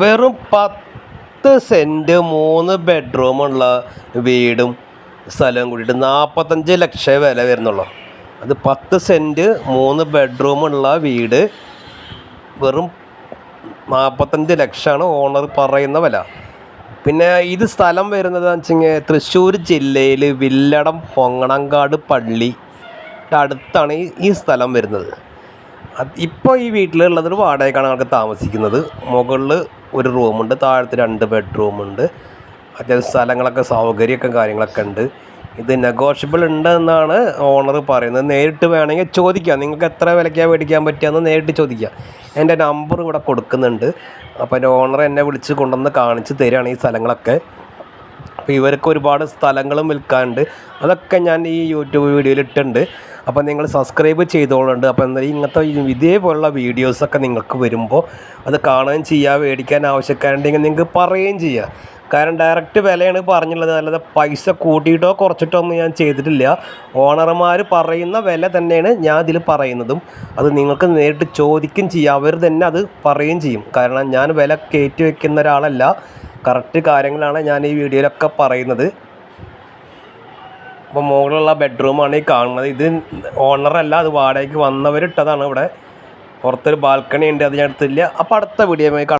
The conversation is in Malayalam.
വെറും 10 സെൻറ്റ് 3 ബെഡ്റൂമുള്ള വീടും സ്ഥലവും കൂടിയിട്ട് 45 ലക്ഷം വില വരുന്നുള്ളൂ. അത് 10 സെൻറ്റ് 3 ബെഡ്റൂമുള്ള വീട് വെറും 45 ലക്ഷമാണ് ഓണർ പറയുന്ന വില. പിന്നെ ഇത് സ്ഥലം വരുന്നത് വെച്ചെങ്കിൽ തൃശ്ശൂർ ജില്ലയിൽ വില്ലടം പൊങ്ങണങ്കാട് പള്ളി അടുത്താണ് ഈ സ്ഥലം വരുന്നത്. ഇപ്പോൾ ഈ വീട്ടിലുള്ളതൊരു വാടകയ്ക്കാണ് ആൾക്ക് താമസിക്കുന്നത്. മുകളിൽ ഒരു റൂമുണ്ട്, താഴത്ത് 2 ബെഡ്റൂമുണ്ട്. അത്യാവശ്യം സ്ഥലങ്ങളൊക്കെ സൗകര്യമൊക്കെ കാര്യങ്ങളൊക്കെ ഉണ്ട്. ഇത് നെഗോഷ്യബിൾ ഉണ്ട് എന്നാണ് ഓണർ പറയുന്നത്. നേരിട്ട് വേണമെങ്കിൽ ചോദിക്കാം, നിങ്ങൾക്ക് എത്ര വിലയ്ക്കാണ് മേടിക്കാൻ പറ്റുകയെന്ന് നേരിട്ട് ചോദിക്കാം. എൻ്റെ നമ്പർ ഇവിടെ കൊടുക്കുന്നുണ്ട്. അപ്പോൾ എൻ്റെ ഓണർ എന്നെ വിളിച്ച് കൊണ്ടുവന്ന് കാണിച്ച് തരികയാണ് ഈ സ്ഥലങ്ങളൊക്കെ. അപ്പോൾ ഇവർക്ക് ഒരുപാട് സ്ഥലങ്ങളും വിൽക്കാനുണ്ട്. അതൊക്കെ ഞാൻ ഈ യൂട്യൂബ് വീഡിയോയിൽ ഇട്ടിട്ടുണ്ട്. അപ്പോൾ നിങ്ങൾ സബ്സ്ക്രൈബ് ചെയ്തോളുണ്ട്. അപ്പോൾ എന്താ ഇങ്ങനത്തെ ഇതേപോലുള്ള വീഡിയോസൊക്കെ നിങ്ങൾക്ക് വരുമ്പോൾ അത് കാണുകയും ചെയ്യുക. മേടിക്കാൻ ആവശ്യക്കാരുണ്ടെങ്കിൽ നിങ്ങൾക്ക് പറയുകയും ചെയ്യുക. കാരണം ഡയറക്റ്റ് വിലയാണ് പറഞ്ഞുള്ളത്, അല്ലാതെ പൈസ കൂട്ടിയിട്ടോ കുറച്ചിട്ടോ ഒന്നും ഞാൻ ചെയ്തിട്ടില്ല. ഓണർമാർ പറയുന്ന വില തന്നെയാണ് ഞാൻ ഇതിൽ പറയുന്നതും. അത് നിങ്ങൾക്ക് നേരിട്ട് ചോദിക്കുകയും ചെയ്യാം, അവർ തന്നെ അത് പറയുകയും ചെയ്യും. കാരണം ഞാൻ വില കയറ്റി വയ്ക്കുന്ന ഒരാളല്ല, കറക്റ്റ് കാര്യങ്ങളാണ് ഞാൻ ഈ വീഡിയോയിലൊക്കെ പറയുന്നത്. അപ്പോൾ മുകളിലുള്ള ബെഡ്റൂമാണ് ഈ കാണുന്നത്. ഇത് ഓണറല്ല, അത് വാടകയ്ക്ക് വന്നവരിട്ടതാണ്. ഇവിടെ പുറത്തൊരു ബാൽക്കണി ഉണ്ട്, അത് ഞാൻ എടുത്തില്ല. അപ്പോൾ അടുത്ത വീഡിയോയുമായി